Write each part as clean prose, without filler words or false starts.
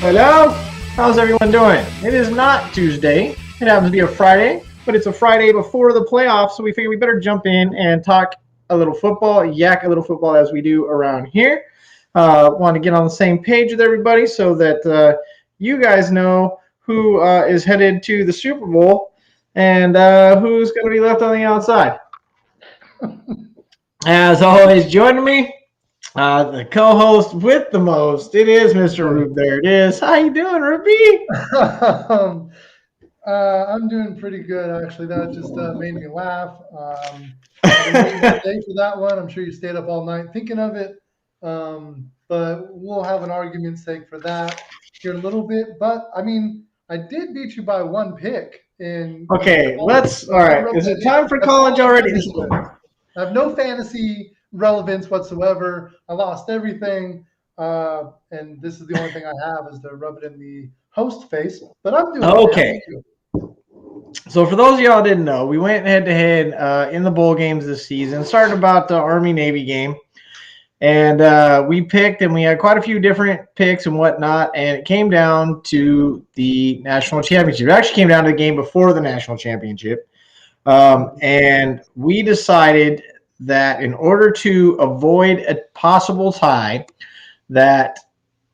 Hello? How's everyone doing? It is not Tuesday. It happens to be a Friday, but it's a Friday before the playoffs, so we figured we better jump in and talk a little football, yak a little football as we do around here. Want to get on the same page with everybody so that you guys know who is headed to the Super Bowl and who's going to be left on the outside. As always, joining me, the co-host with the most. It is Mr. Rube. There it is. How you doing, Ruby? I'm doing pretty good, actually. That just made me laugh. I've been waiting all day for that one. I'm sure you stayed up all night thinking of it. But we'll have an argument sake for that here in a little bit. But I mean, I did beat you by one pick in Okay, college. let's. So All don't right. rub Is that it in. time for That's all college I have already? to do with it. I have no fantasy relevance whatsoever. I lost everything. And this is the only thing I have is to rub it in the host face. But I'm doing okay. How Okay. about you? So for those of y'all didn't know, we went head to head in the bowl games this season. Started about the Army Navy game, and we picked, and we had quite a few different picks and whatnot. And it came down to the national championship. It actually came down to the game before the national championship, and we decided that in order to avoid a possible tie, that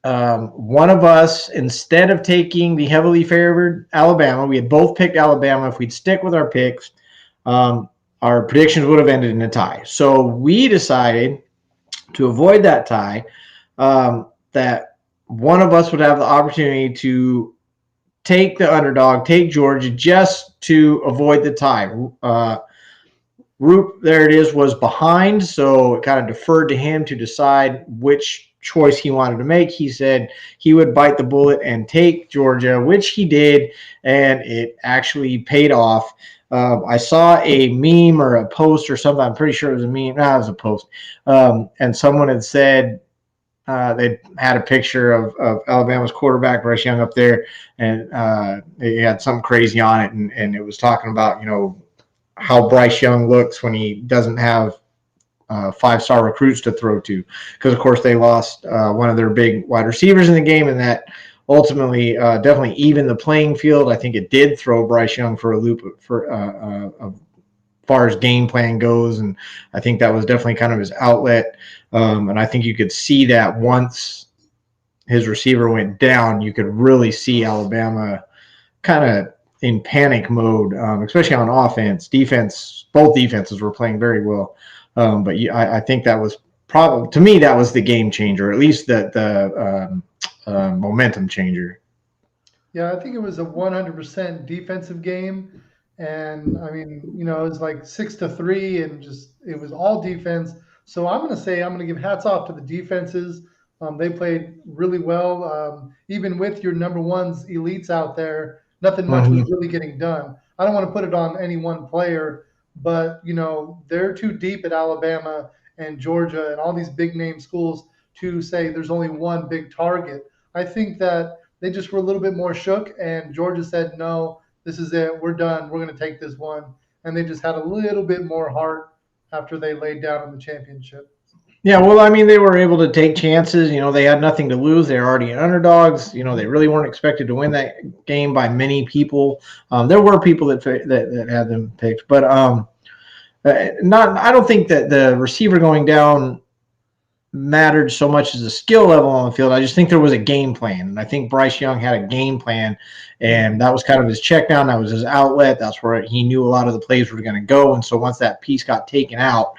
one of us, instead of taking the heavily favored Alabama, we had both picked Alabama. If we'd stick with our picks, um, our predictions would have ended in a tie. So we decided to avoid that tie, that one of us would have the opportunity to take the underdog, take Georgia, just to avoid the tie. Roop, there it is, was behind, so it kind of deferred to him to decide which choice he wanted to make. He said he would bite the bullet and take Georgia, which he did, and it actually paid off. I saw a meme or a post or something. I'm pretty sure it was a meme. No, it was a post. And someone had said they had a picture of Alabama's quarterback, Bryce Young, up there, and they had something crazy on it, and it was talking about, how Bryce Young looks when he doesn't have five-star recruits to throw to, because of course they lost one of their big wide receivers in the game, and that ultimately definitely evened the playing field. I think it did throw Bryce Young for a loop for as far as game plan goes, and I think that was definitely kind of his outlet. And I think you could see that once his receiver went down, you could really see Alabama kind of in panic mode, especially on offense. Defense, both defenses were playing very well, but I think that was probably, to me, that was the game changer, at least the momentum changer. Yeah, I think it was a 100% defensive game. And I mean, it was like 6-3 and just it was all defense. So I'm going to say I'm going to give hats off to the defenses. They played really well. Even with your number ones elites out there, nothing much was Mm-hmm. really getting done. I don't want to put it on any one player, but they're too deep at Alabama and Georgia and all these big name schools to say there's only one big target. I think that they just were a little bit more shook, and Georgia said, "No, this is it. We're done. We're going to take this one." And they just had a little bit more heart after they laid down in the championship. Yeah, well, I mean, they were able to take chances. They had nothing to lose. They were already underdogs. They really weren't expected to win that game by many people. There were people that had them picked, but not. I don't think that the receiver going down mattered so much as the skill level on the field. I just think there was a game plan, and I think Bryce Young had a game plan, and that was kind of his check down. That was his outlet. That's where he knew a lot of the plays were going to go. And so once that piece got taken out,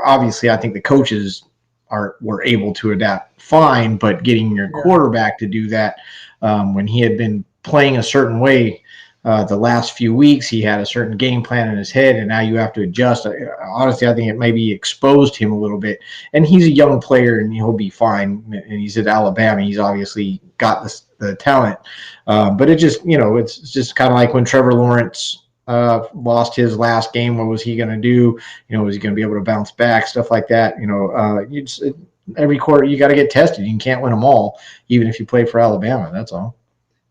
obviously I think the coaches were able to adapt fine, but getting your quarterback to do that when he had been playing a certain way the last few weeks, he had a certain game plan in his head, and now you have to adjust. Honestly, I think it maybe exposed him a little bit. And he's a young player, and he'll be fine. And he's at Alabama. He's obviously got the talent. But it just, it's just kind of like when Trevor Lawrence lost his last game. What was he going to do? Was he going to be able to bounce back? Stuff like that. Every quarter you got to get tested. You can't win them all, even if you play for Alabama. That's all.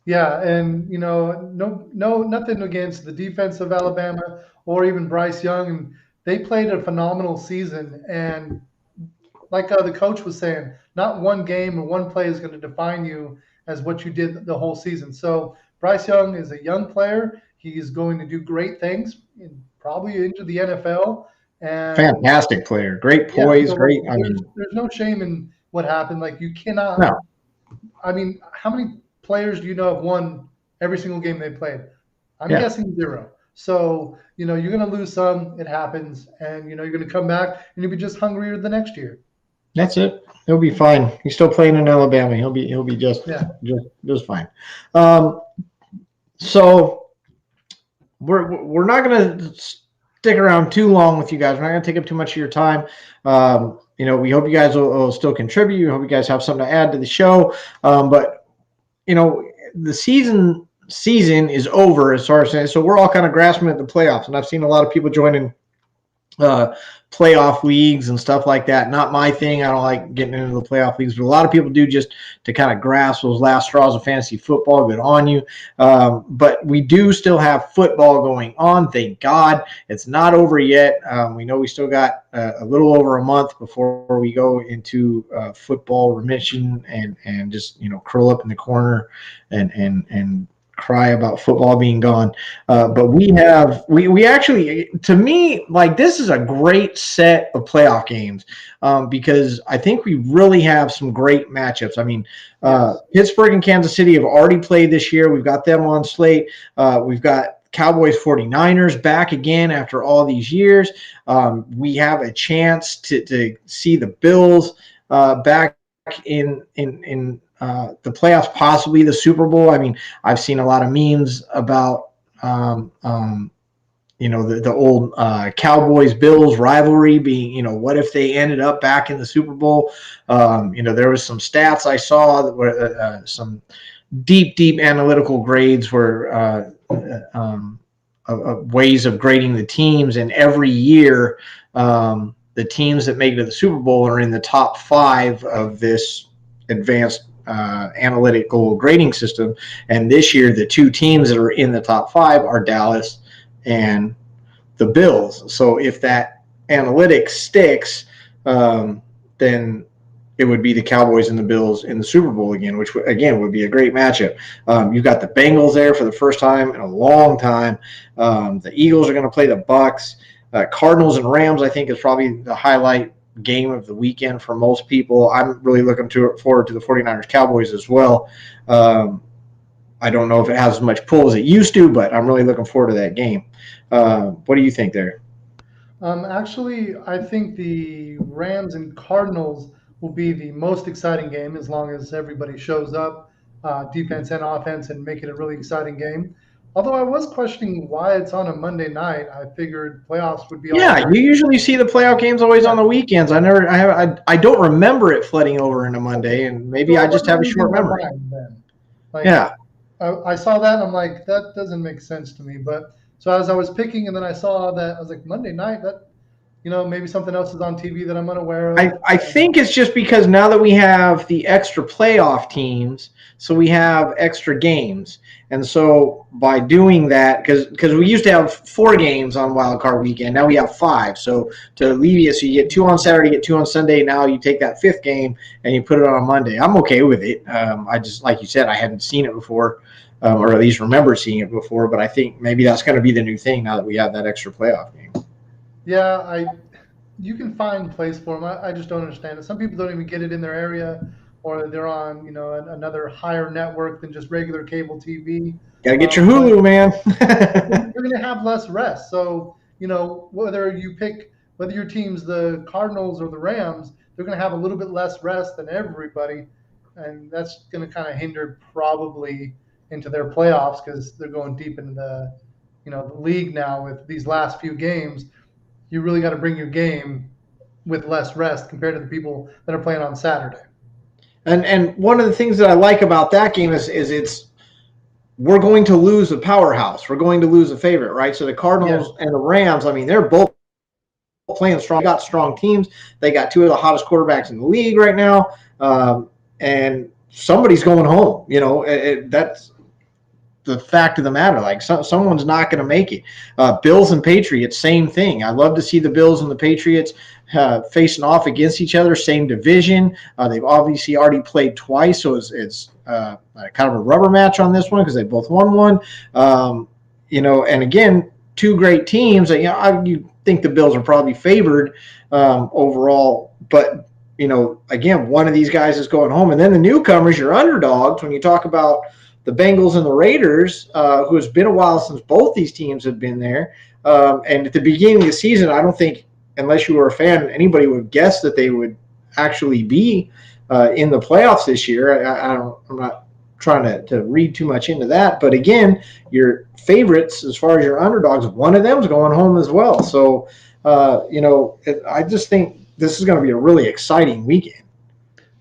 Yeah, and no, nothing against the defense of Alabama or even Bryce Young. And they played a phenomenal season. And like the coach was saying, not one game or one play is going to define you as what you did the whole season. So Bryce Young is a young player. He's going to do great things, probably into the NFL. And Fantastic player, great yeah, poise, so like great. I mean, there's no shame in what happened. Like you cannot. no, I mean, how many players do you know have won every single game they played? I'm yeah, guessing zero. So, you're going to lose some. It happens. And, you're going to come back and you'll be just hungrier the next year. that's it. He'll be fine. He's still playing in Alabama. He'll be just Yeah. just fine. Um, so we're not gonna stick around too long with you guys. We're not gonna take up too much of your time. We hope you guys will still contribute. We hope you guys have something to add to the show. But the season is over as far as saying, so we're all kind of grasping at the playoffs, and I've seen a lot of people joining playoff leagues and stuff like that. Not my thing. I don't like getting into the playoff leagues, but a lot of people do just to kind of grasp those last straws of fantasy football. Good on you. But we do still have football going on. Thank God it's not over yet. We know we still got a little over a month before we go into football remission and just curl up in the corner and cry about football being gone. But we actually, to me, like, this is a great set of playoff games because I think we really have some great matchups. I mean, Pittsburgh and Kansas City have already played this year. We've got them on slate. We've got Cowboys 49ers back again after all these years. We have a chance to see the Bills back in the playoffs, possibly the Super Bowl. I mean, I've seen a lot of memes about the old Cowboys Bills rivalry being, what if they ended up back in the Super Bowl? There was some stats I saw that were some deep analytical grades were ways of grading the teams, and every year the teams that make it to the Super Bowl are in the top 5 of this advanced analytical grading system. And this year, the 2 teams that are in the top 5 are Dallas and the Bills. So if that analytics sticks, then it would be the Cowboys and the Bills in the Super Bowl again, which again would be a great matchup. You've got the Bengals there for the first time in a long time. The Eagles are going to play the Bucks. Cardinals and Rams, I think, is probably the highlight game of the weekend for most people. I'm really looking forward to the 49ers Cowboys as well. I don't know if it has as much pull as it used to, but I'm really looking forward to that game. What do you think there? Actually, I think the Rams and Cardinals will be the most exciting game as long as everybody shows up, defense and offense, and make it a really exciting game. Although I was questioning why it's on a Monday night. I figured playoffs would be all Yeah, you usually see the playoff games always on the weekends. I don't remember it flooding over into Monday, and maybe I just have a short memory. Then. Like, Yeah. I saw that and I'm like, that doesn't make sense to me. But so as I was picking and then I saw that, I was like, Monday night, that maybe something else is on TV that I'm unaware of. I think it's just because now that we have the extra playoff teams, so we have extra games. And so by doing that, because we used to have 4 games on Wild Card Weekend, now we have 5. So to alleviate, so you get 2 on Saturday, you get 2 on Sunday. Now you take that 5th game and you put it on a Monday. I'm okay with it. I just, like you said, I hadn't seen it before, or at least remember seeing it before. But I think maybe that's going to be the new thing now that we have that extra playoff game. Yeah, you can find place for them. I just don't understand it. Some people don't even get it in their area, or they're on another higher network than just regular cable TV. Gotta get your Hulu, man. You're going to have less rest. So whether your team's the Cardinals or the Rams, they're going to have a little bit less rest than everybody, and that's going to kind of hinder probably into their playoffs because they're going deep into the league now with these last few games. You really got to bring your game with less rest compared to the people that are playing on Saturday. And one of the things that I like about that game is we're going to lose a powerhouse. We're going to lose a favorite, right? So the Cardinals and the Rams, I mean, they're both playing strong. They got strong teams. They got 2 of the hottest quarterbacks in the league right now. And somebody's going home. the fact of the matter. Like someone's not going to make it. Bills and Patriots, same thing. I love to see the Bills and the Patriots facing off against each other, same division. They've obviously already played twice, so it's kind of a rubber match on this one because they both won one. And again, two great teams. You think the Bills are probably favored overall, but again, one of these guys is going home, and then the newcomers, your underdogs. When you talk about the Bengals and the Raiders, who has been a while since both these teams have been there, and at the beginning of the season, I don't think, unless you were a fan, anybody would guess that they would actually be in the playoffs this year. I'm not trying to read too much into that, but again, your favorites as far as your underdogs, one of them's going home as well. So, I just think this is going to be a really exciting weekend.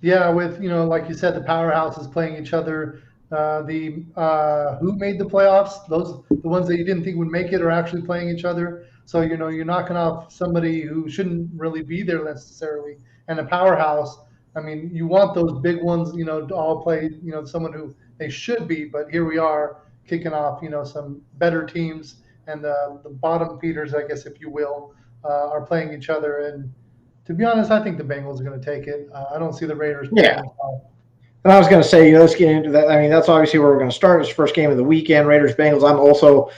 Yeah, with like you said, the powerhouses playing each other. Who made the playoffs? The ones that you didn't think would make it are actually playing each other. So you're knocking off somebody who shouldn't really be there necessarily, and a powerhouse. I mean, you want those big ones, to all play, someone who they should be. But here we are kicking off, some better teams, and the bottom feeders, I guess, if you will, are playing each other. And to be honest, I think the Bengals are going to take it. I don't see the Raiders playing Yeah. as well. And I was going to say, let's get into that. I mean, that's obviously where we're going to start. It's the first game of the weekend, Raiders-Bengals. I'm also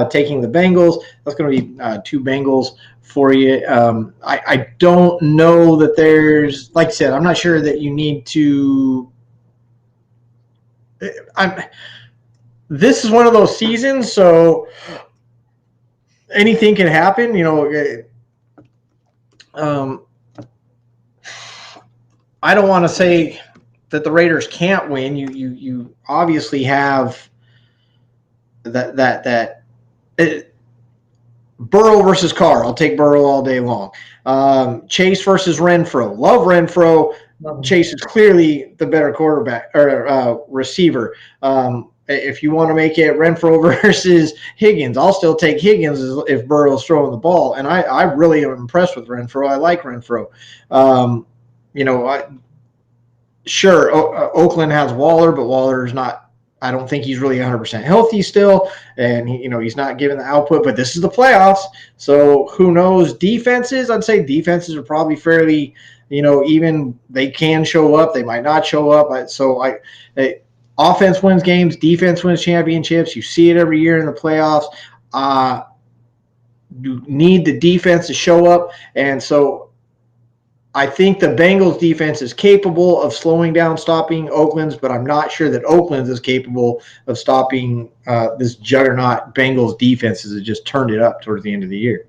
taking the Bengals. That's going to be two Bengals for you. I don't know that there's, like I said, I'm not sure that you need to. This is one of those seasons, so anything can happen. I don't want to say that the Raiders can't win. You obviously have that Burrow versus Carr. I'll take Burrow all day long. Chase versus Renfro. Love Renfro. Chase is clearly the better quarterback or receiver. If you want to make it Renfro versus Higgins, I'll still take Higgins if Burrow's throwing the ball. And I really am impressed with Renfro. I like Renfro. Sure, Oakland has Waller, but Waller's not. I don't think he's really 100% healthy still, and he's not giving the output. But this is the playoffs, so who knows? Defenses, I'd say defenses are probably fairly, even they can show up, they might not show up. Offense wins games, defense wins championships. You see it every year in the playoffs. You need the defense to show up, and so I think the Bengals defense is capable of slowing down, stopping Oakland's, but I'm not sure that Oakland's is capable of stopping this juggernaut Bengals defense as it just turned it up towards the end of the year.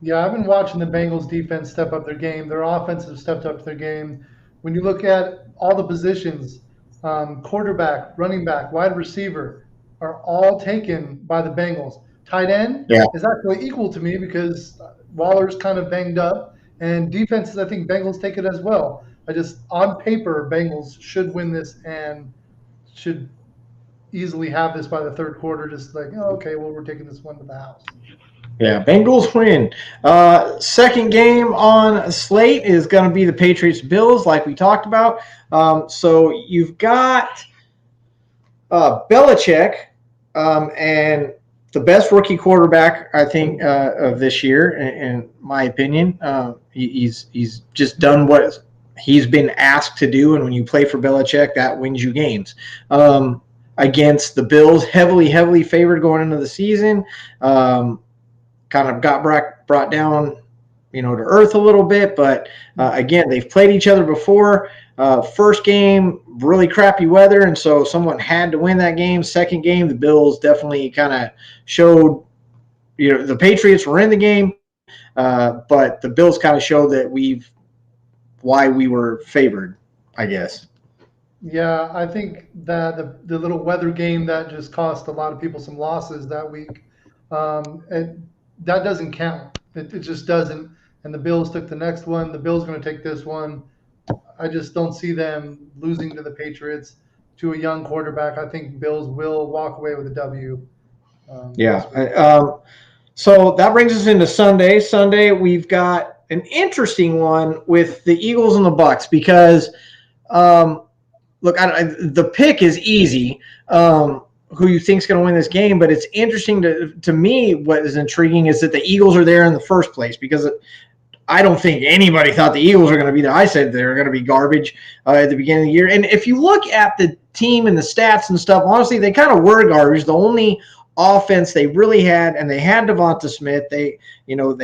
Yeah, I've been watching the Bengals defense step up their game. Their offense has stepped up their game. When you look at all the positions, quarterback, running back, wide receiver, are all taken by the Bengals. Tight end is actually equal to me because Waller's kind of banged up. And defenses, I think Bengals take it as well. On paper, Bengals should win this and should easily have this by the third quarter. Just like, we're taking this one to the house. Yeah, Bengals win. Second game on slate is going to be the Patriots Bills, like we talked about. So you've got Belichick and the best rookie quarterback, I think, of this year, in my opinion. He's just done what he's been asked to do, and when you play for Belichick, that wins you games. Against the Bills, heavily favored going into the season, kind of got brought down, to earth a little bit. But again, they've played each other before. First game, really crappy weather, and so someone had to win that game. Second game, the Bills definitely kind of showed, the Patriots were in the game, but the Bills kind of showed that why we were favored, I guess. Yeah, I think that the little weather game that just cost a lot of people some losses that week, that doesn't count. It just doesn't. And the Bills took the next one. The Bills going to take this one. I just don't see them losing to the Patriots, to a young quarterback. I think Bills will walk away with a W. So that brings us into Sunday. Sunday, we've got an interesting one with the Eagles and the Bucs because, the pick is easy. who you think is going to win this game, but it's interesting to me. What is intriguing is that the Eagles are there in the first place because I don't think anybody thought the Eagles were going to be there. I said they were going to be garbage at the beginning of the year. And if you look at the team and the stats and stuff, honestly, they kind of were garbage. The only offense they really had, and they had Devonta Smith. They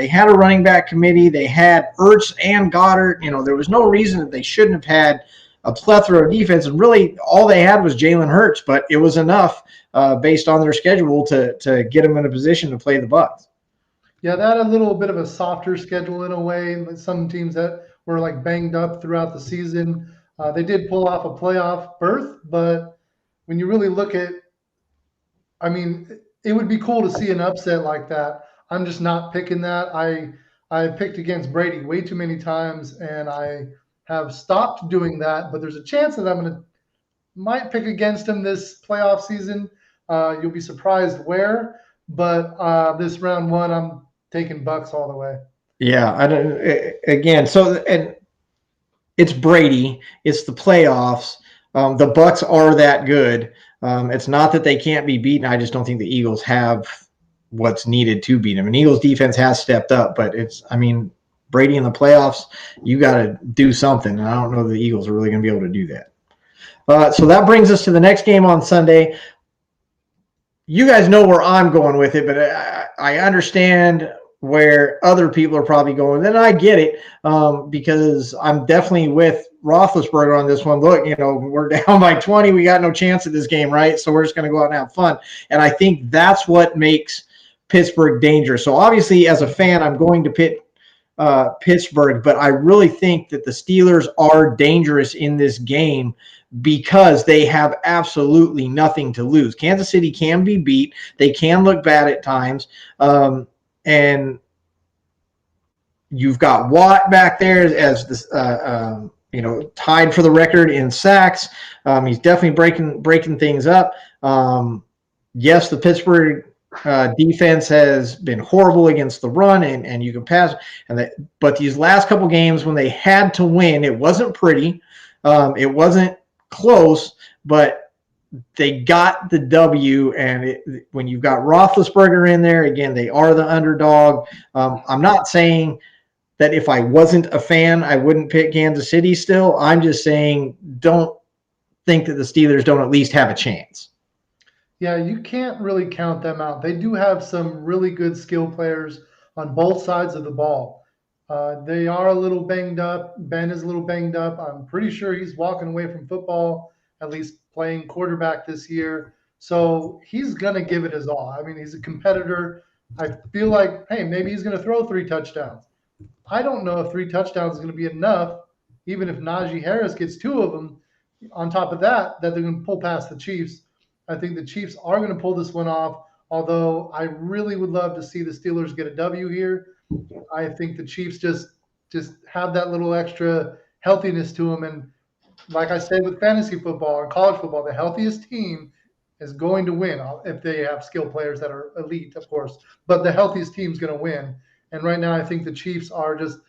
had a running back committee. They had Ertz and Goddard. There was no reason that they shouldn't have had a plethora of defense. And really, all they had was Jalen Hurts, but it was enough based on their schedule to get them in a position to play the Bucs. Yeah, they had a little bit of a softer schedule in a way. Some teams that were like banged up throughout the season. They did pull off a playoff berth, but when you really look at, I mean, it would be cool to see an upset like that. I'm just not picking that. I picked against Brady way too many times, and I have stopped doing that. But there's a chance that might pick against him this playoff season. You'll be surprised where, but this round one, I'm taking Bucks all the way. Yeah, I don't. Again, and it's Brady. It's the playoffs. The Bucks are that good. It's not that they can't be beaten. I just don't think the Eagles have what's needed to beat them. And Eagles defense has stepped up, but Brady in the playoffs, you got to do something. And I don't know the Eagles are really going to be able to do that. So that brings us to the next game on Sunday. You guys know where I'm going with it, but I understand where other people are probably going. And I get it because I'm definitely with Roethlisberger on this one. Look, we're down by 20. We got no chance at this game, right? So we're just going to go out and have fun. And I think that's what makes Pittsburgh dangerous. So obviously, as a fan, I'm going to pick Pittsburgh, but I really think that the Steelers are dangerous in this game because they have absolutely nothing to lose. Kansas City can be beat. They can look bad at times. And you've got Watt back there as this, tied for the record in sacks. He's definitely breaking things up. Yes, the Pittsburgh defense has been horrible against the run, and you can pass. But these last couple games when they had to win, it wasn't pretty. It wasn't close, but they got the W, and when you've got Roethlisberger in there, again, they are the underdog. I'm not saying that if I wasn't a fan, I wouldn't pick Kansas City still. I'm just saying don't think that the Steelers don't at least have a chance. Yeah, you can't really count them out. They do have some really good skill players on both sides of the ball. They are a little banged up. Ben is a little banged up. I'm pretty sure he's walking away from football, at least playing quarterback this year. So he's going to give it his all. I mean, he's a competitor. I feel like, hey, maybe he's going to throw 3 touchdowns. I don't know if 3 touchdowns is going to be enough, even if Najee Harris gets 2 of them. On top of that they're going to pull past the Chiefs. I think the Chiefs are going to pull this one off, although I really would love to see the Steelers get a W here. I think the Chiefs just have that little extra healthiness to them. And like I said with fantasy football and college football, the healthiest team is going to win if they have skill players that are elite, of course. But the healthiest team is going to win. And right now I think the Chiefs are just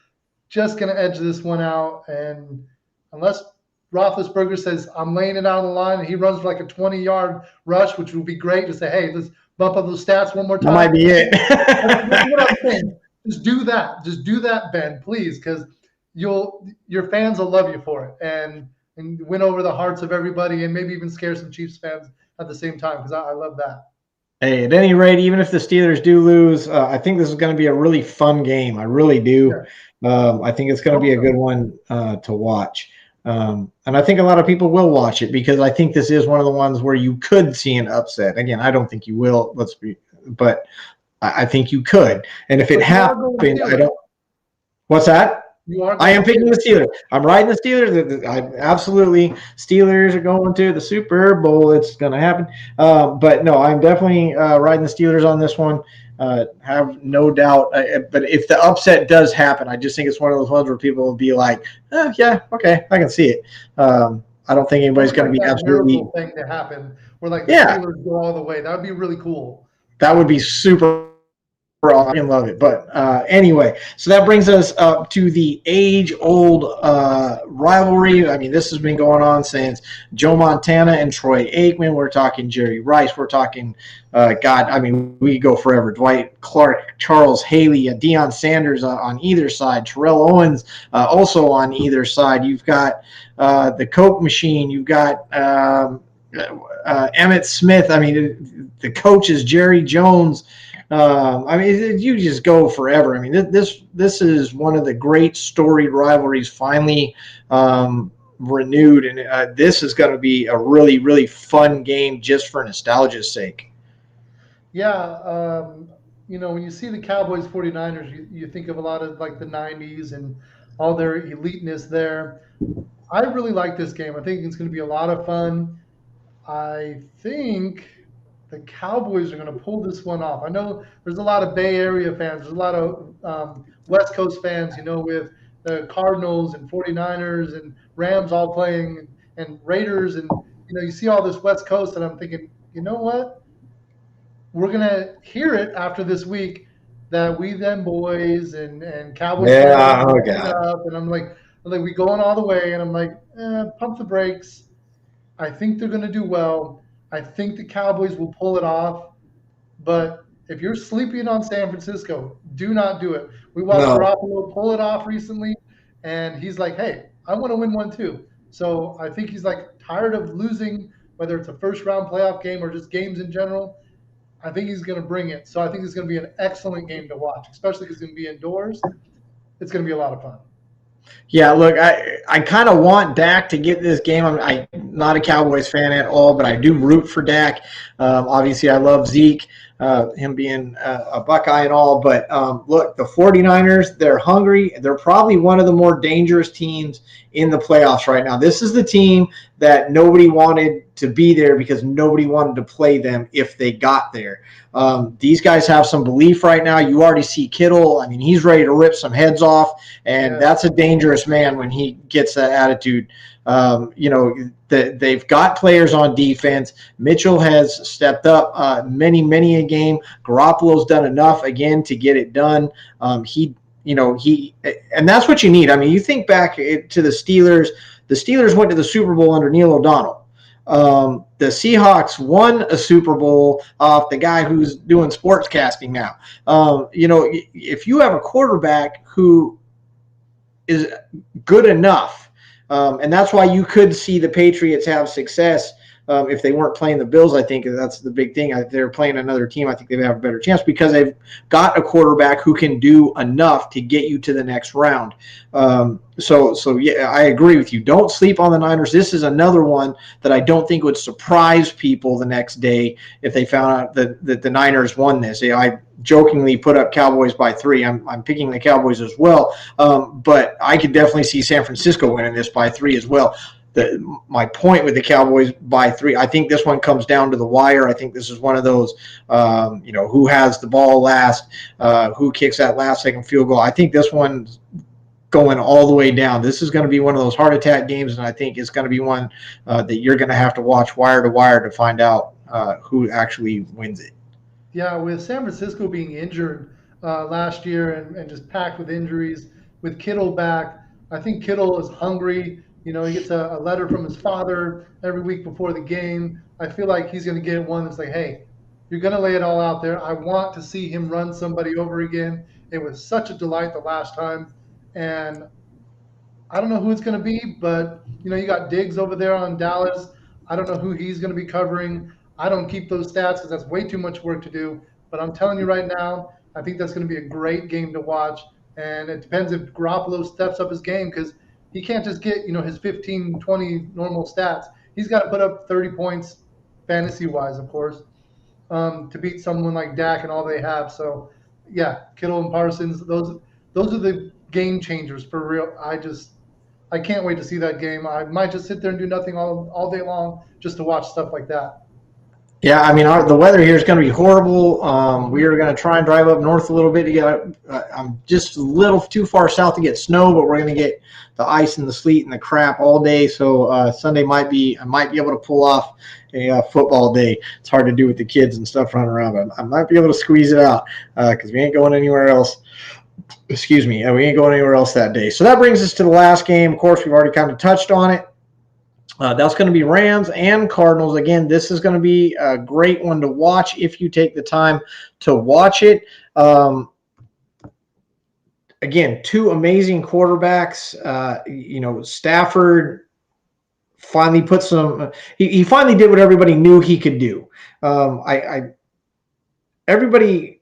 going to edge this one out. And unless Roethlisberger says, I'm laying it out on the line, and he runs for like a 20-yard rush, which would be great to say, hey, let's bump up those stats one more time. That might be it. That's what I'm saying. Just do that. Just do that, Ben, please, because your fans will love you for it and win over the hearts of everybody and maybe even scare some Chiefs fans at the same time because I love that. Hey, at any rate, even if the Steelers do lose, I think this is going to be a really fun game. I really do. Yeah. I think it's going to be a good one to watch. And I think a lot of people will watch it because I think this is one of the ones where you could see an upset. Again, I don't think you will. But I think you could. And if it happened, I don't. What's that? I am picking the Steelers. I'm riding the Steelers. Absolutely, Steelers are going to the Super Bowl. It's going to happen. But no, I'm definitely riding the Steelers on this one. Have no doubt. But if the upset does happen, I just think it's one of those ones where people will be like, yeah, okay, I can see it. I don't think anybody's going to be absolutely thing to happen where like the Steelers go all the way. That would be really cool. That would be super I didn't love it. But anyway, so that brings us up to the age-old rivalry. I mean, this has been going on since Joe Montana and Troy Aikman. We're talking Jerry Rice. We're talking, God, I mean, we go forever. Dwight Clark, Charles Haley, Deion Sanders on either side, Terrell Owens also on either side. You've got the Coke machine. You've got Emmett Smith. I mean, the coaches, Jerry Jones. I mean, you just go forever. I mean, this is one of the great storied rivalries finally renewed, and this is going to be a really, really fun game just for nostalgia's sake. Yeah, when you see the Cowboys 49ers, you think of a lot of like the 90s and all their eliteness there. I really like this game. I think it's going to be a lot of fun. I think the Cowboys are going to pull this one off. I know there's a lot of Bay Area fans. There's a lot of West Coast fans, with the Cardinals and 49ers and Rams all playing and Raiders. And, you see all this West Coast, and I'm thinking, you know what? We're going to hear it after this week that we them boys and Cowboys fans Yeah, oh God. up. And I'm like, we going all the way. And I'm like, pump the brakes. I think they're going to do well. I think the Cowboys will pull it off. But if you're sleeping on San Francisco, do not do it. We watched No. Garoppolo pull it off recently, and he's like, hey, I want to win one too. So I think he's like tired of losing, whether it's a first round playoff game or just games in general. I think he's going to bring it. So I think it's going to be an excellent game to watch, especially because it's going to be indoors. It's going to be a lot of fun. Yeah, look, I kind of want Dak to get this game. I'm not a Cowboys fan at all, but I do root for Dak. Obviously, I love Zeke, him being a Buckeye and all. But look, the 49ers, they're hungry. They're probably one of the more dangerous teams in the playoffs right now. This is the team that nobody wanted to be there because nobody wanted to play them if they got there. These guys have some belief right now. You already see Kittle. I mean, he's ready to rip some heads off, and that's a dangerous man when he gets that attitude. They've got players on defense. Mitchell has stepped up many a game. Garoppolo's done enough again to get it done. And that's what you need. I mean, you think back to the Steelers. The Steelers went to the Super Bowl under Neil O'Donnell. The Seahawks won a Super Bowl off the guy who's doing sportscasting now. If you have a quarterback who is good enough, and that's why you could see the Patriots have success if they weren't playing the Bills. I think that's the big thing. If they're playing another team, I think they have a better chance because they've got a quarterback who can do enough to get you to the next round. So yeah, I agree with you. Don't sleep on the Niners. This is another one that I don't think would surprise people the next day if they found out that the Niners won this. I jokingly put up Cowboys by 3. I'm picking the Cowboys as well, but I could definitely see San Francisco winning this by 3 as well. My point with the Cowboys by 3, I think this one comes down to the wire. I think this is one of those, who has the ball last, who kicks that last second field goal. I think this one's going all the way down. This is going to be one of those heart attack games, and I think it's going to be one that you're going to have to watch wire to wire to find out who actually wins it. Yeah, with San Francisco being injured last year and just packed with injuries, with Kittle back, I think Kittle is hungry. He gets a letter from his father every week before the game. I feel like he's going to get one that's like, hey, you're going to lay it all out there. I want to see him run somebody over again. It was such a delight the last time. And I don't know who it's going to be, but, you got Diggs over there on Dallas. I don't know who he's going to be covering. I don't keep those stats because that's way too much work to do. But I'm telling you right now, I think that's going to be a great game to watch. And it depends if Garoppolo steps up his game because he can't just get, his 15, 20 normal stats. He's got to put up 30 points, fantasy-wise, of course, to beat someone like Dak and all they have. So, yeah, Kittle and Parsons, those are the game changers for real. I can't wait to see that game. I might just sit there and do nothing all day long just to watch stuff like that. Yeah, I mean, the weather here is going to be horrible. We are going to try and drive up north a little bit to get. I'm just a little too far south to get snow, but we're going to get the ice and the sleet and the crap all day. So Sunday I might be able to pull off a football day. It's hard to do with the kids and stuff running around, but I might be able to squeeze it out because we ain't going anywhere else. Excuse me, we ain't going anywhere else that day. So that brings us to the last game. Of course, we've already kind of touched on it. That's going to be Rams and Cardinals. Again, this is going to be a great one to watch if you take the time to watch it. Again, two amazing quarterbacks. Stafford finally put some. He finally did what everybody knew he could do. Everybody.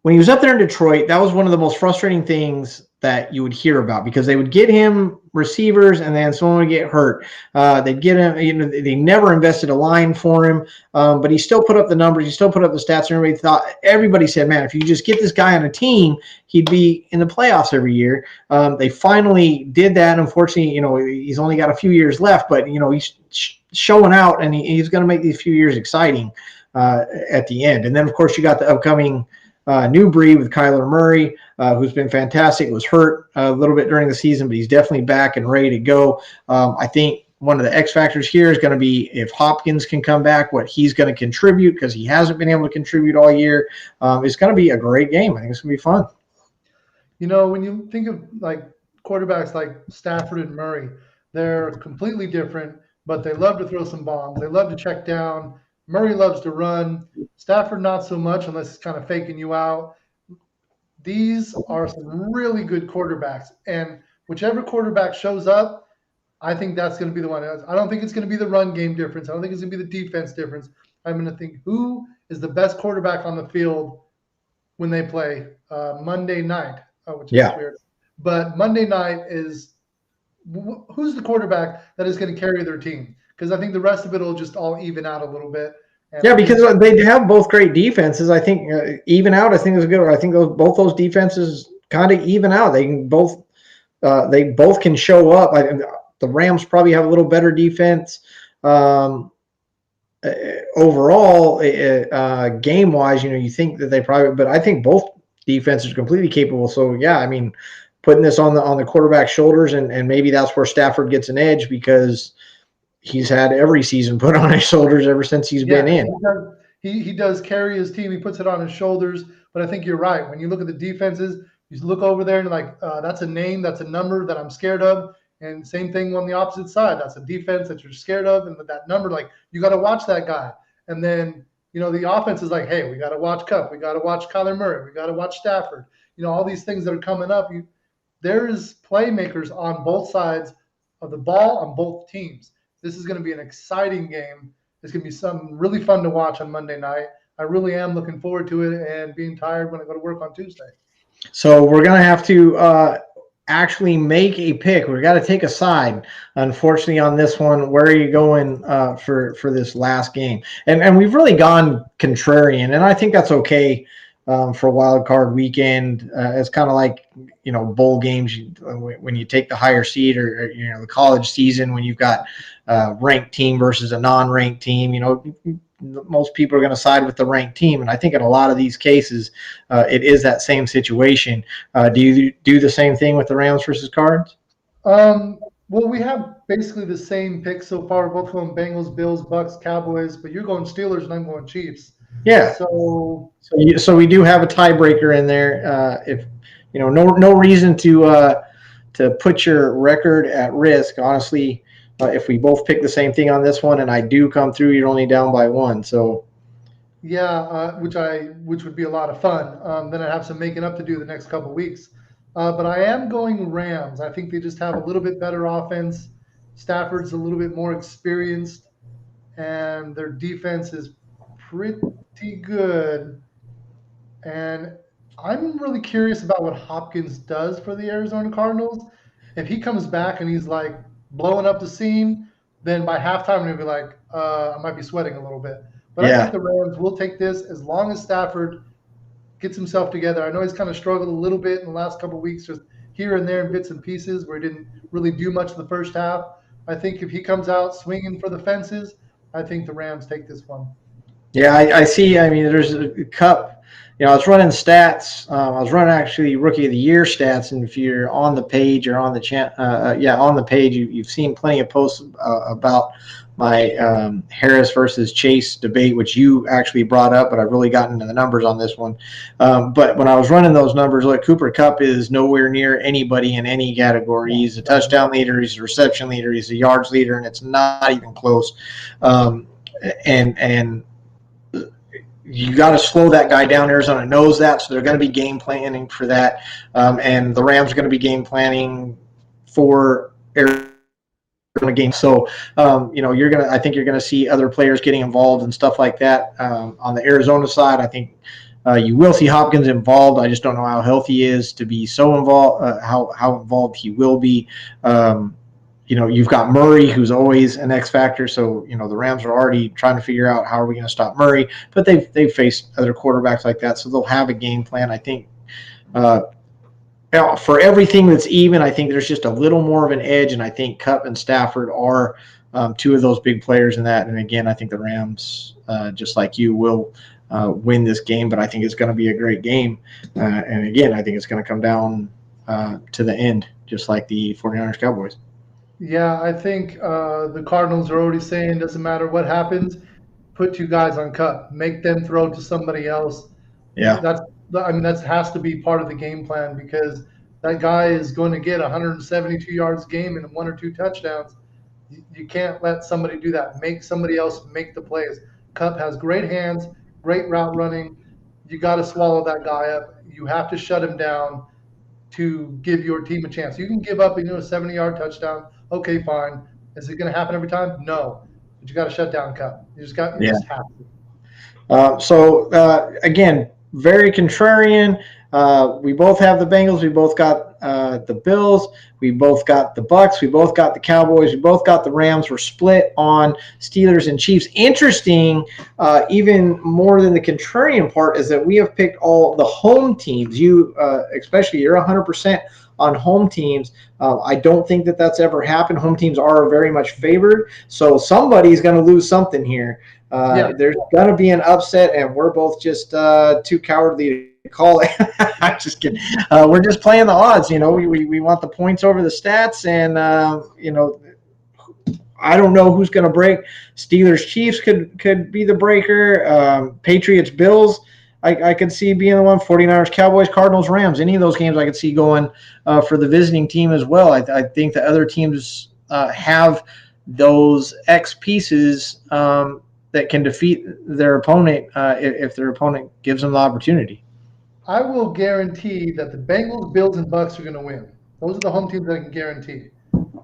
When he was up there in Detroit, that was one of the most frustrating things that you would hear about because they would get him receivers and then someone would get hurt. They'd get him, they never invested a line for him, but he still put up the numbers. He still put up the stats. And everybody said, man, if you just get this guy on a team, he'd be in the playoffs every year. They finally did that. Unfortunately, he's only got a few years left, but, he's showing out and he's going to make these few years exciting at the end. And then, of course, you got the upcoming new breed with Kyler Murray, who's been fantastic. Was hurt a little bit during the season, but he's definitely back and ready to go. I think one of the X factors here is going to be if Hopkins can come back, what he's going to contribute because he hasn't been able to contribute all year. It's going to be a great game. I think it's going to be fun. When you think of like quarterbacks like Stafford and Murray, they're completely different, but they love to throw some bombs. They love to check down. Murray loves to run. Stafford not so much unless he's kind of faking you out. These are some really good quarterbacks, and whichever quarterback shows up, I think that's going to be the one. I don't think it's going to be the run game difference. I don't think it's going to be the defense difference. I'm going to think who is the best quarterback on the field when they play Monday night, which is weird. But Monday night is who's the quarterback that is going to carry their team? Because I think the rest of it will just all even out a little bit. Yeah, because they have both great defenses. I think even out. I think is good. I think both those defenses kind of even out. They can both can show up. The Rams probably have a little better defense overall, game wise. You think that they probably, but I think both defenses are completely capable. So yeah, I mean, putting this on the quarterback's shoulders, and maybe that's where Stafford gets an edge because he's had every season put on his shoulders ever since he's been in. He does carry his team. He puts it on his shoulders. But I think you're right. When you look at the defenses, you look over there and that's a name, that's a number that I'm scared of. And same thing on the opposite side. That's a defense that you're scared of. And that number, you got to watch that guy. And then, the offense is like, hey, we got to watch Kupp. We got to watch Kyler Murray. We got to watch Stafford. All these things that are coming up. There's playmakers on both sides of the ball on both teams. This is going to be an exciting game. It's going to be something really fun to watch on Monday night. I really am looking forward to it and being tired when I go to work on Tuesday. So we're going to have to actually make a pick. We've got to take a side, unfortunately, on this one. Where are you going for this last game? And we've really gone contrarian, and I think that's okay for wild card weekend. It's kind of like, bowl games when you take the higher seed or the college season when you've got ranked team versus a non-ranked team. Most people are going to side with the ranked team, and I think in a lot of these cases it is that same situation. Do you do the same thing with the Rams versus Cards? Well, we have basically the same picks so far. We're both going Bengals, Bills, Bucks, Cowboys, but you're going Steelers and I'm going Chiefs. Yeah. So we do have a tiebreaker in there. If no reason to put your record at risk. Honestly, if we both pick the same thing on this one, and I do come through, you're only down by one. So yeah, which would be a lot of fun. Then I'd have some making up to do the next couple of weeks. But I am going Rams. I think they just have a little bit better offense. Stafford's a little bit more experienced, and their defense is pretty good. And I'm really curious about what Hopkins does for the Arizona Cardinals. If he comes back and he's like blowing up the scene, then by halftime I'm gonna be like, I might be sweating a little bit. But I think the Rams will take this as long as Stafford gets himself together. I know he's kind of struggled a little bit in the last couple of weeks, just here and there in bits and pieces where he didn't really do much in the first half. I think if he comes out swinging for the fences, I think the Rams take this one. Yeah, I see. I mean, there's a cup. I was running stats. I was running actually Rookie of the Year stats, and if you're on the page or on the on the page, you've seen plenty of posts about my Harris versus Chase debate, which you actually brought up, but I've really gotten into the numbers on this one. But when I was running those numbers, look, Cooper Kupp is nowhere near anybody in any category. He's a touchdown leader, he's a reception leader, he's a yards leader, and it's not even close. And you got to slow that guy down. Arizona knows that, so they're going to be game planning for that. And the Rams are going to be game planning for Arizona game. So, I think you're going to see other players getting involved and stuff like that. On the Arizona side, I think you will see Hopkins involved. I just don't know how healthy he is to be so involved, how involved he will be. You've got Murray, who's always an X factor. So, the Rams are already trying to figure out how are we going to stop Murray. But they've faced other quarterbacks like that, so they'll have a game plan. I think for everything that's even, I think there's just a little more of an edge, and I think Kupp and Stafford are two of those big players in that. And again, I think the Rams, just like you, will win this game, but I think it's going to be a great game. And again, I think it's going to come down to the end, just like the 49ers Cowboys. Yeah, I think the Cardinals are already saying doesn't matter what happens, put two guys on Kupp, make them throw to somebody else. Yeah. That has to be part of the game plan because that guy is going to get 172 yards a game and 1 or 2 touchdowns. You can't let somebody do that. Make somebody else make the plays. Kupp has great hands, great route running. You got to swallow that guy up. You have to shut him down to give your team a chance. You can give up a 70-yard touchdown. Okay, fine. Is it going to happen every time? No. But you got to shut down Kupp. You just have to. Again, very contrarian. We both have the Bengals. We both got the Bills. We both got the Bucks. We both got the Cowboys. We both got the Rams. We're split on Steelers and Chiefs. Interesting, even more than the contrarian part, is that we have picked all the home teams. You, especially, you're 100% on home teams. I don't think that that's ever happened. Home teams are very much favored, so somebody's going to lose something here. There's going to be an upset, and we're both just too cowardly to call it. I'm just kidding. We're just playing the odds. We want the points over the stats, and I don't know who's going to break. Steelers Chiefs could be the breaker. Patriots Bills, I could see being the one. 49ers Cowboys, Cardinals Rams. Any of those games I could see going for the visiting team as well. I think the other teams have those X pieces that can defeat their opponent if their opponent gives them the opportunity. I will guarantee that the Bengals, Bills, and Bucks are going to win. Those are the home teams that I can guarantee.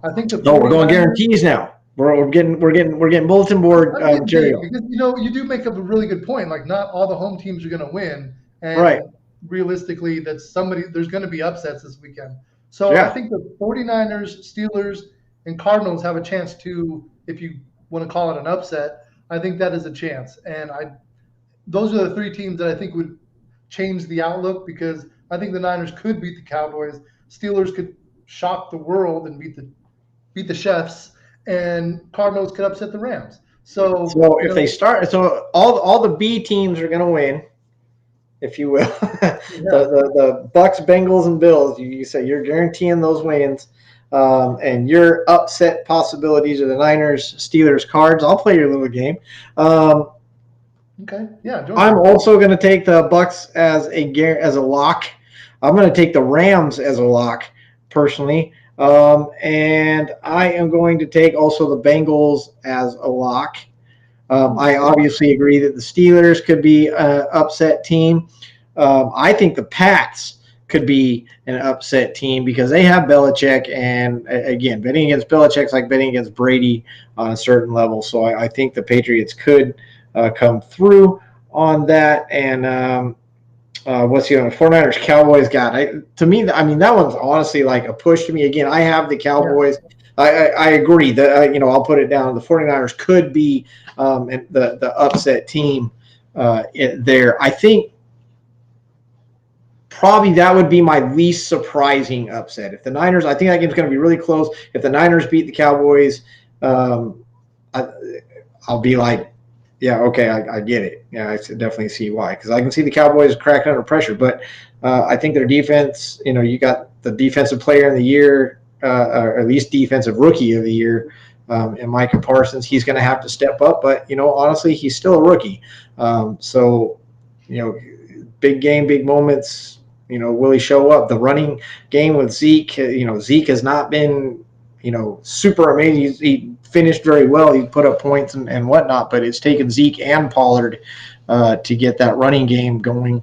I think we're going guarantees now. We're getting bulletin board material. Because you do make up a really good point. Like, not all the home teams are going to win, and right. Realistically, there's going to be upsets this weekend. So I think the 49ers, Steelers, and Cardinals have a chance to, if you want to call it an upset, I think that is a chance. And those are the 3 teams that I think would change the outlook, because I think the Niners could beat the Cowboys, Steelers could shock the world and beat the Chefs, and Cardinals could upset the Rams. So if they start, all the B teams are going to win, if you will. The Bucks, Bengals, and Bills. You say you're guaranteeing those wins, and your upset possibilities are the Niners, Steelers, Cards. I'll play your little game. Okay. Yeah. I'm also going to take the Bucks as a lock. I'm going to take the Rams as a lock, personally. And I am going to take also the Bengals as a lock. I obviously agree that the Steelers could be an upset team. I think the Pats could be an upset team because they have Belichick. And, again, betting against Belichick's like betting against Brady on a certain level. So I think the Patriots could come through on that. And what's the other? 49ers Cowboys to me, I mean, that one's honestly like a push to me. Again, I have the Cowboys. Yeah. I agree that I'll put it down. The 49ers could be the upset team there. I think probably that would be my least surprising upset. If the Niners, I think that game's going to be really close. If the Niners beat the Cowboys, I'll be like, yeah, okay, I get it. Yeah, I definitely see why, because I can see the Cowboys cracking under pressure. But I think their defense, you got the defensive player of the year, or at least defensive rookie of the year, and Micah Parsons. He's going to have to step up, but honestly, he's still a rookie. So, big game, big moments. Will he show up? The running game with Zeke, Zeke has not been super amazing. He finished very well. He put up points and whatnot, but it's taken Zeke and Pollard to get that running game going.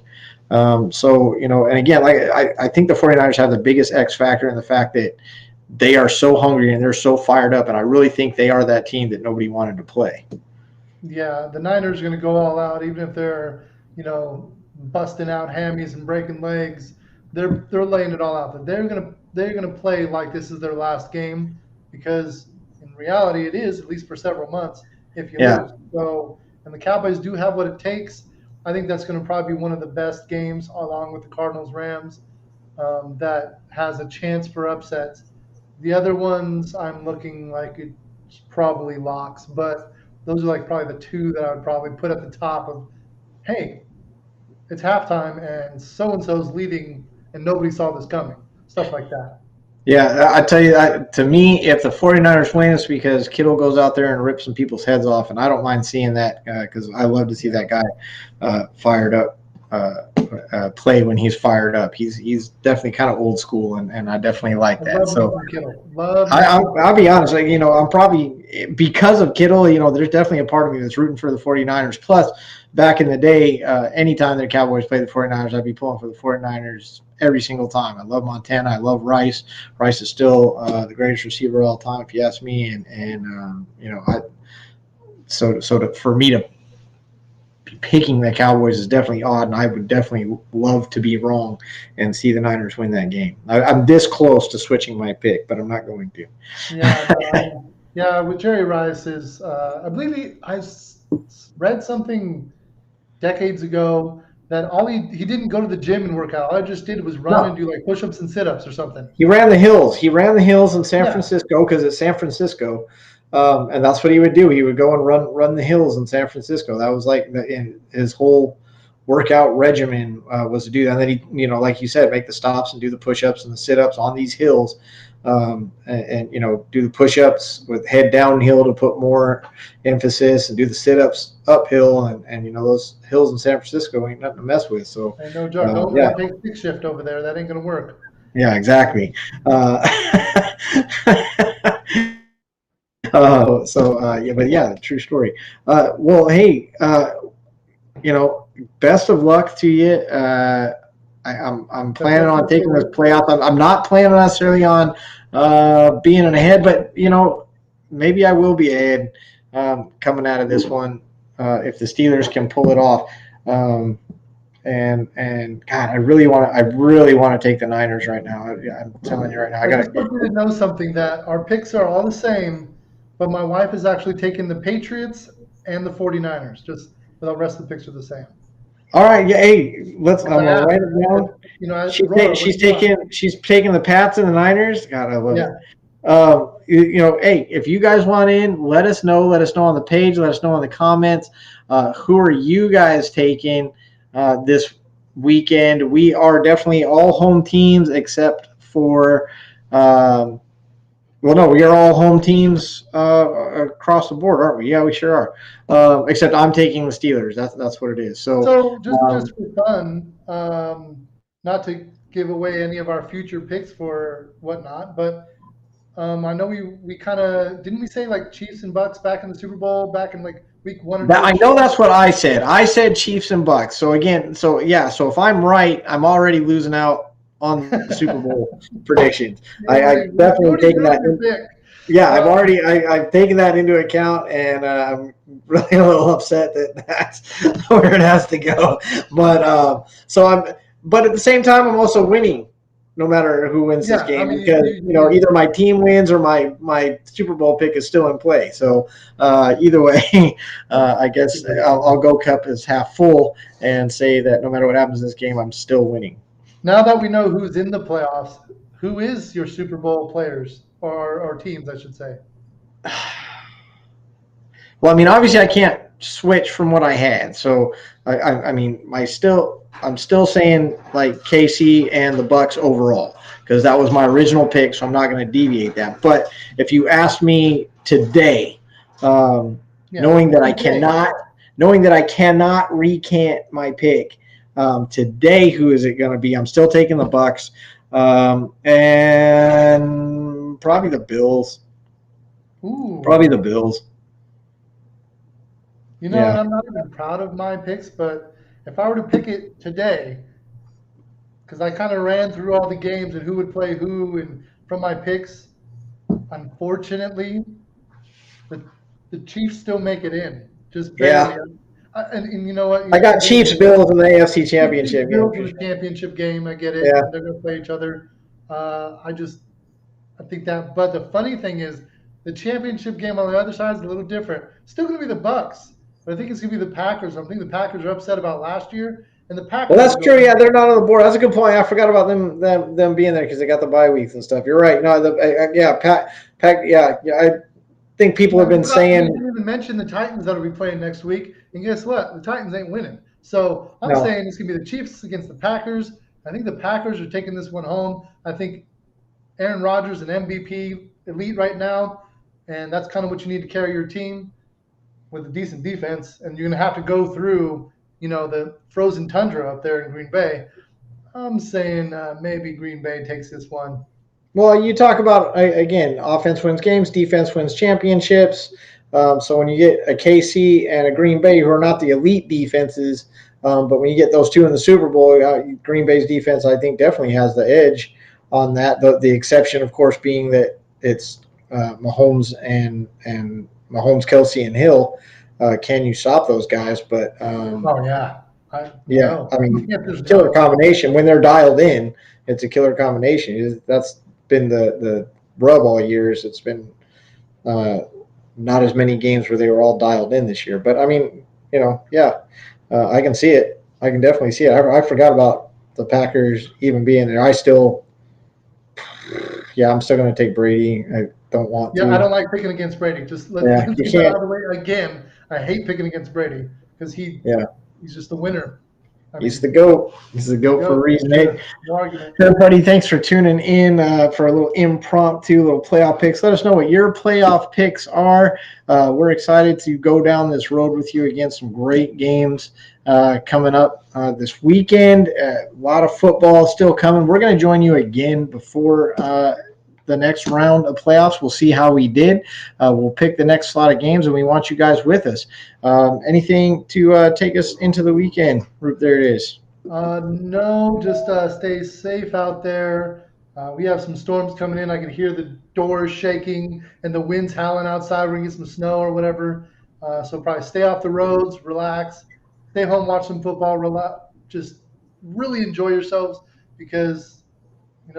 And again, I think the 49ers have the biggest X factor in the fact that they are so hungry and they're so fired up. And I really think they are that team that nobody wanted to play. Yeah, the Niners are going to go all out, even if they're, busting out hammies and breaking legs. They're laying it all out there. They're gonna play like this is their last game, because in reality it is, at least for several months, if you Yeah. lose. So, and the Cowboys do have what it takes. I think that's going to probably be one of the best games, along with the Cardinals Rams, that has a chance for upsets. The other ones I'm looking like it's probably locks, but those are like probably the two that I would probably put at the top of, hey, it's halftime and so and so's leading and nobody saw this coming. Stuff like that. Yeah, I tell you, to me, if the 49ers win, it's because Kittle goes out there and rips some people's heads off, and I don't mind seeing that because I love to see that guy fired up, play when he's fired up. He's definitely kind of old school, and I definitely like I that. love me So some Kittle. Love me some I'll be honest, I'm probably, because of Kittle, there's definitely a part of me that's rooting for the 49ers. Plus, back in the day, anytime the Cowboys played the 49ers, I'd be pulling for the 49ers every single time. I love Montana. I love Rice. Rice is still the greatest receiver of all time, if you ask me. For me to be picking the Cowboys is definitely odd, and I would definitely love to be wrong and see the Niners win that game. I'm this close to switching my pick, but I'm not going to. Yeah, no, yeah. With Jerry Rice is, I believe read something decades ago that he didn't go to the gym and work out. All I just did was run and No, do like push-ups and sit-ups or something. he ran the hills. He ran the hills in San Yeah, Francisco because it's San Francisco, and that's what he would do. He would go and run the hills in San Francisco. That was like his whole workout regimen was to do that. And then he, like you said, make the stops and do the push-ups and the sit-ups on these hills, and do the push-ups with head downhill to put more emphasis, and do the sit-ups uphill, and those hills in San Francisco ain't nothing to mess with. So, and no joke. Don't yeah. don't take stick shift over there. That ain't gonna work. Yeah, exactly. Yeah, but yeah, true story. Well, hey, best of luck to you. I'm planning on taking this playoff. I'm not planning necessarily on being in ahead, but maybe I will be ahead coming out of this one if the Steelers can pull it off. And God, I really want to take the Niners right now. I'm telling you right now, I I got just want you to know something, that our picks are all the same, but my wife is actually taking the Patriots and the 49ers. Just the rest of the picks are the same. All right, yeah. Hey, I'm I gonna asked write her, it down. Aurora, what do you want? She's taking the Pats and the Niners. God, I love Yeah. it. Hey, if you guys want in, let us know. Let us know on the page. Let us know in the comments. Who are you guys taking this weekend? We are definitely all home teams except for. Well, no, we are all home teams across the board, aren't we? Yeah, we sure are. Except I'm taking the Steelers. That's what it is. So just for fun, not to give away any of our future picks for whatnot, but I know we kind of didn't we say like Chiefs and Bucks back in the Super Bowl back in like week one or two of I the know show? that's what I said. I said Chiefs and Bucks. So again, yeah. So if I'm right, I'm already losing out on the Super Bowl predictions. I You definitely already taken ruined that. your pick. Yeah, I've taken that into account, and I'm really a little upset that that's where it has to go. But at the same time, I'm also winning, no matter who wins this Yeah, I game, mean because either my team wins or my Super Bowl pick is still in play. So either way, I guess I'll go cup as half full and say that no matter what happens in this game, I'm still winning. Now that we know who's in the playoffs, who is your Super Bowl players or teams, I should say? Well, I mean, obviously, I can't switch from what I had. So, I mean, I'm still saying like KC and the Bucks overall because that was my original pick. So I'm not going to deviate that. But if you ask me today, knowing that I cannot recant my pick today, who is it going to be? I'm still taking the Bucks, and probably the Bills. Ooh. Probably the Bills. You know, and I'm not even proud of my picks, but if I were to pick it today, because I kind of ran through all the games and who would play who, and from my picks, unfortunately, the the Chiefs still make it in, just barely. Yeah. And you know what? I got Chiefs Bills in the AFC Chiefs Championship Bills in game. the championship game. I get it, Yeah. and they're going to play each other. I think that. But the funny thing is, the championship game on the other side is a little different. Still going to be the Bucks, but I think it's going to be the Packers. I think the Packers are upset about last year, and the Packers. Well, that's true. Yeah, they're not on the board. That's a good point. I forgot about them being there because they got the bye weeks and stuff. You're right. No, I think people have been saying. You didn't even mention the Titans that'll be playing next week, and guess what? The Titans ain't winning. So I'm saying it's going to be the Chiefs against the Packers. I think the Packers are taking this one home. I think Aaron Rodgers an MVP elite right now, and that's kind of what you need to carry your team with a decent defense. And you're going to have to go through, the frozen tundra up there in Green Bay. I'm saying maybe Green Bay takes this one. Well, you talk about, again, offense wins games, defense wins championships. So when you get a KC and a Green Bay who are not the elite defenses, but when you get those two in the Super Bowl, Green Bay's defense, I think, definitely has the edge on that. The exception, of course, being that it's Mahomes and Mahomes, Kelsey, and Hill. Can you stop those guys? But oh yeah, I mean, killer combination when they're dialed in. It's a killer combination. That's been the rub all years. It's been not as many games where they were all dialed in this year. But I mean, I can see it. I can definitely see it. I forgot about the Packers even being there. I'm still going to take Brady. I don't want to. I don't like picking against Brady. Just let's get that out of the way again. I hate picking against Brady because he's just the winner. He's the GOAT. He's the GOAT for a reason. Hey, everybody, thanks for tuning in for a little impromptu little playoff picks. Let us know what your playoff picks are. We're excited to go down this road with you again. Some great games coming up this weekend. A lot of football still coming. We're going to join you again before the next round of playoffs. We'll see how we did. We'll pick the next slot of games, and we want you guys with us. Anything to take us into the weekend? There it is. No, just stay safe out there. We have some storms coming in. I can hear the doors shaking and the winds howling outside. We're going to get some snow or whatever. So probably stay off the roads, relax, stay home, watch some football, relax, just really enjoy yourselves because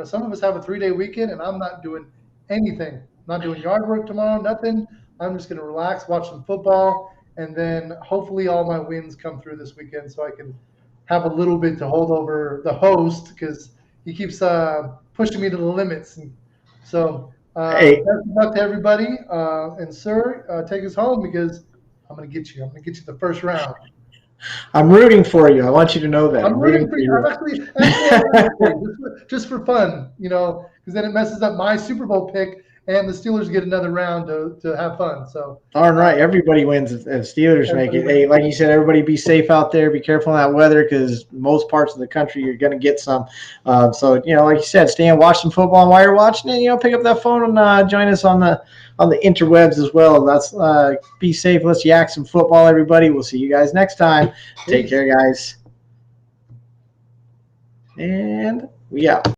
some of us have a 3-day weekend, and I'm not doing anything. I'm not doing yard work tomorrow, nothing. I'm just going to relax, watch some football, and then hopefully all my wins come through this weekend so I can have a little bit to hold over the host because he keeps pushing me to the limits. And so best of luck to everybody. And, sir, take us home because I'm going to get you. I'm going to get you the first round. I'm rooting for you. I want you to know that. I'm rooting for you. I'm actually just for fun, because then it messes up my Super Bowl pick, and the Steelers get another round to have fun. So darn right, everybody wins if Steelers make it. Hey, like you said, everybody be safe out there. Be careful in that weather because most parts of the country you're going to get some. So like you said, stay and watch some football. And while you're watching it, pick up that phone and join us on the interwebs as well. That's be safe. Let's yak some football, everybody. We'll see you guys next time. Take care, guys. And we out.